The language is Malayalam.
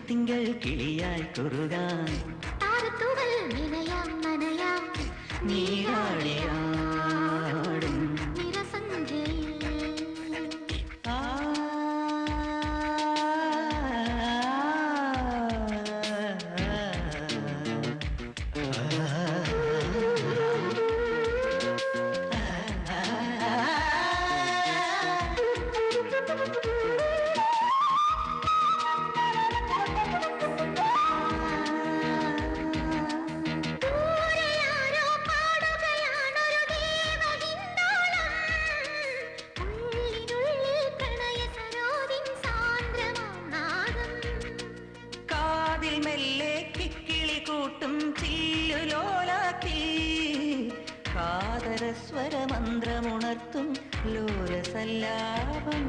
തിങ്കൾ കിളിയായി കുറുകാൻ താരത്തുകൾ നിലയാം നനയാം നീരാടിയാടും നിറസഞ്ചയിൽ മെല്ലെ കിക്കിളി കൂട്ടും ചില്ലുലോലാക്കി കാതരസ്വരമന്ത്രമുണർത്തും ലോലസല്ലാപം